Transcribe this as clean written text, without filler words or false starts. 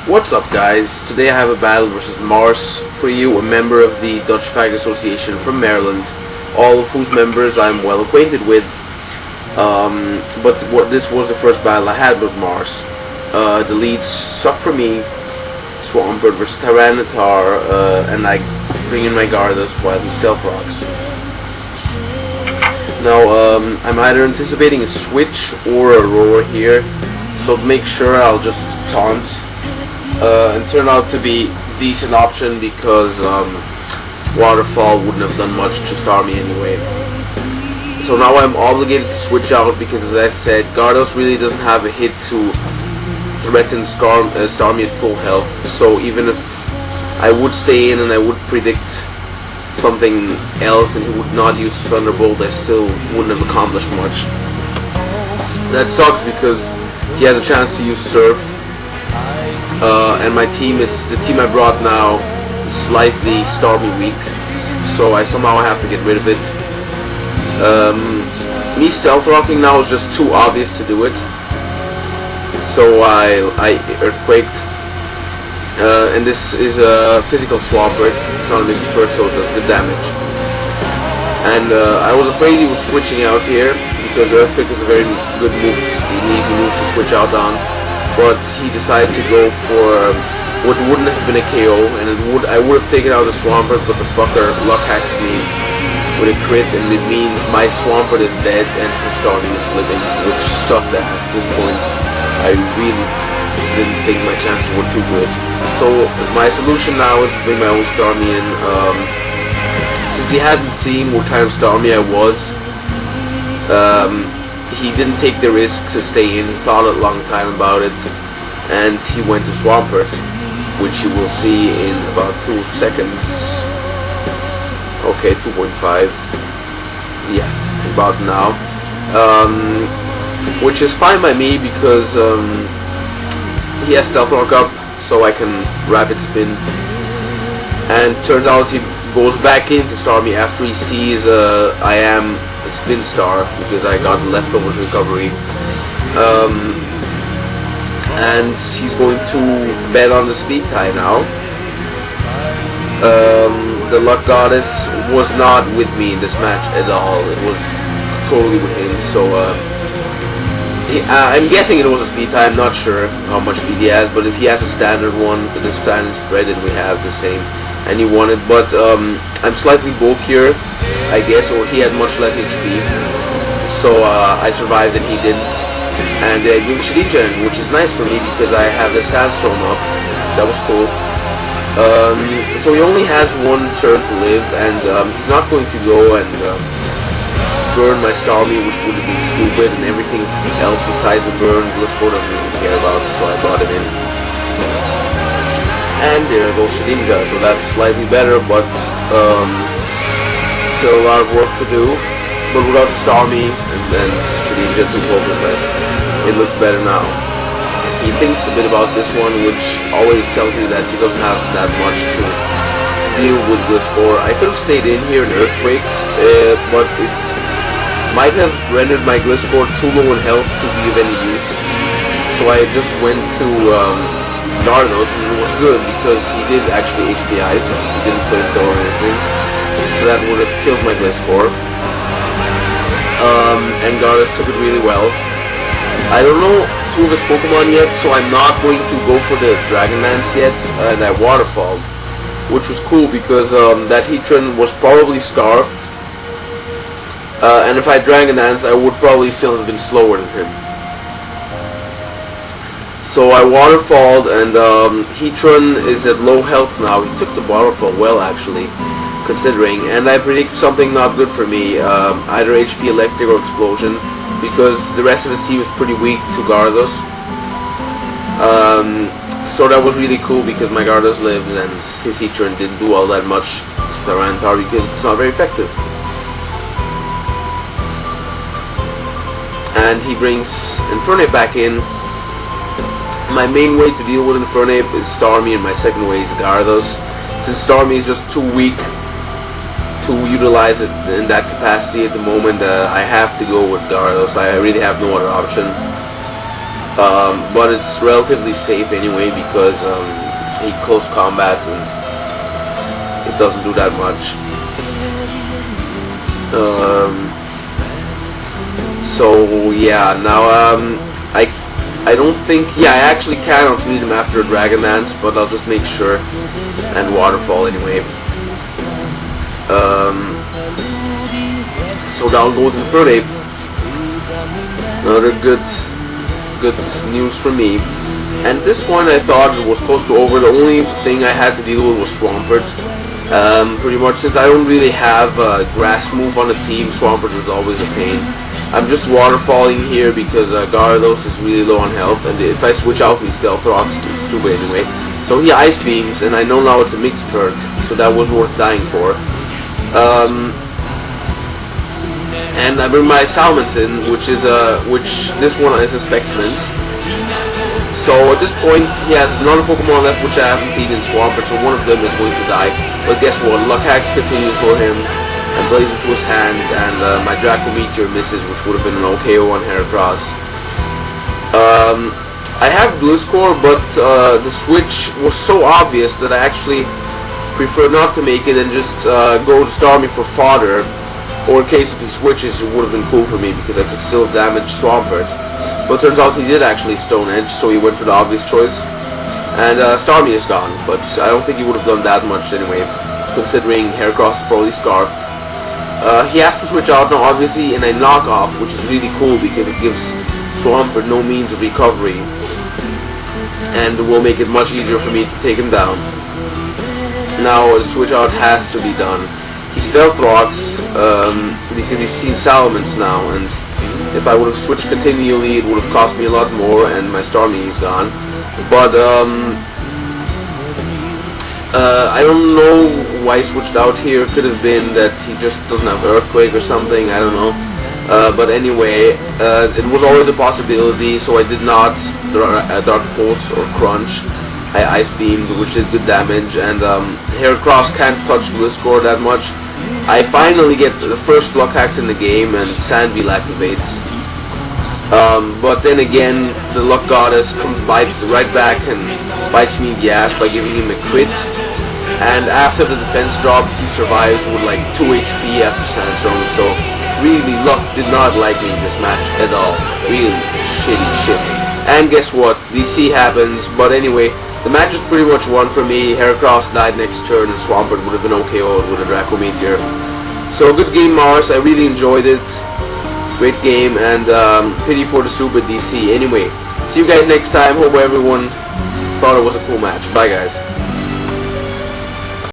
What's up, guys? Today I have a battle versus Mars for you, a member of the Dutch Flag Association from Maryland, all of whose members I'm well acquainted with. But this was the first battle I had with Mars. The leads suck for me. Swampert versus Tyranitar, and I bring in my Gardas while he stealth rocks. Now, I'm either anticipating a switch or a roar here, so to make sure I'll just taunt. And turned out to be a decent option because Waterfall wouldn't have done much to star me anyway. So now I'm obligated to switch out because, as I said, Gardos really doesn't have a hit to threaten star me at full health. So even if I would stay in and I would predict something else and he would not use Thunderbolt, I still wouldn't have accomplished much. That sucks because he has a chance to use Surf. And the team I brought now is slightly Stormy weak, so I somehow have to get rid of it. Me stealth rocking now is just too obvious to do it, so I Earthquaked. And this is a physical Swampert, it's not an expert, so it does good damage. And I was afraid he was switching out here, because Earthquake is a very good move, an easy move to switch out on. But he decided to go for what wouldn't have been a KO, and I would have taken out the Swampert, but the fucker luck hacks me with a crit, and it means my Swampert is dead and his Starmie is living, which sucked ass at this point. I really didn't think my chances were too good. So my solution now is to bring my own Starmie in. Since he hadn't seen what kind of Starmie I was, he didn't take the risk to stay in. He thought a long time about it, and he went to Swampert, which you will see in about 2 seconds. Okay, 2.5. Yeah, about now. Which is fine by me because he has Stealth Rock up, so I can Rapid Spin. And turns out he goes back in to star me after he sees I am a Spin Star, because I got Leftovers Recovery. And he's going to bet on the Speed Tie now. The Luck Goddess was not with me in this match at all. It was totally with him, so I'm guessing it was a Speed Tie. I'm not sure how much speed he has, but if he has a standard one, with the standard spread, then we have the same, and he won it. But I'm slightly bulkier, I guess, or he had much less HP, so I survived and he didn't. And I bring Shadija in, which is nice for me because I have the Sandstorm up. That was cool. So he only has 1 turn to live, and he's not going to go and burn my Starmie, which would have been stupid, and everything else besides a burn Gliscor doesn't really care about, so I brought him in. And there goes Shadija, so that's slightly better, but still a lot of work to do. But without Starmie and then Shadija to focus less, it looks better now. He thinks a bit about this one, which always tells you that he doesn't have that much to deal with Gliscor. I could have stayed in here and Earthquaked, but it might have rendered my Gliscor too low in health to be of any use. So I just went to Nardos, and it was good because he did actually HP Ice. He didn't flamethrower or anything, so that would have killed my Gliscor. And Gardas took it really well. I don't know 2 of his Pokemon yet, so I'm not going to go for the Dragon Dance yet, and I Waterfalled, which was cool because that Heatran was probably Scarfed, and if I Dragon Dance, I would probably still have been slower than him. So I Waterfalled, and Heatran is at low health now. He took the Waterfall well, actually, considering, and I predict something not good for me, either HP Electric or Explosion, because the rest of his team is pretty weak to Gardos. So that was really cool because my Gardos lived and his Heatran didn't do all that much to Tyranitar because it's not very effective. And he brings Infernape back in. My main way to deal with Infernape is Starmie, and my second way is Gardos. Since Starmie is just too weak to utilize it in that capacity at the moment, I have to go with Gardos. I really have no other option. but it's relatively safe anyway because he close combats and it doesn't do that much. So yeah, now I don't think, yeah, I actually cannot feed him after a Dragon Dance, but I'll just make sure, and Waterfall anyway. So down goes Infernape. Another good news for me. And this one I thought it was close to over. The only thing I had to deal with was Swampert. Pretty much, since I don't really have a grass move on the team, Swampert was always a pain. I'm just waterfalling here because Gyarados is really low on health, and if I switch out, he Stealth Rocks. It's stupid anyway. So he Ice Beams, and I know now it's a mixed perk, so that was worth dying for. And I bring my Salmonton, which this one is a Spexmans. So at this point, he has another Pokemon left which I haven't seen in Swampert, so one of them is going to die. But guess what? Luck Hacks continues for him, and plays into his hands, and my Draco Meteor misses, which would have been an OKO on Heracross. I have Blizzcore, but the switch was so obvious that I actually prefer not to make it and just go to Starmie for fodder. Or in case if he switches, it would have been cool for me because I could still damage Swampert. But turns out he did actually Stone Edge, so he went for the obvious choice. And Starmie is gone, but I don't think he would have done that much anyway, considering Heracross is probably Scarfed. He has to switch out now, obviously, in a knockoff, which is really cool because it gives Swampert no means of recovery, and will make it much easier for me to take him down. Now the switch out has to be done. He Stealth Rocks because he's seen Salamence now, and if I would have switched continually, it would have cost me a lot more, and my Starmie is gone. But I don't know why he switched out here. Could have been that he just doesn't have Earthquake or something, I don't know. But anyway, it was always a possibility, so I did not Dark Pulse or Crunch. I Ice Beamed, which did good damage, and Heracross can't touch Blizzcore that much. I finally get the first Luck Hacks in the game, and Sandbeam activates. But then again, the Luck Goddess comes right back and bites me in the ass by giving him a crit. And after the defense drop, he survives with like 2 HP after Sandstorm, so really Luck did not like me in this match at all. Really shitty shit. And guess what? DC happens, but anyway, the match is pretty much won for me. Heracross died next turn, and Swampert would have been OKO'd with a Draco Meteor. So good game, Mars. I really enjoyed it. Great game, and pity for the stupid DC. Anyway, see you guys next time. Hope everyone thought it was a cool match. Bye, guys.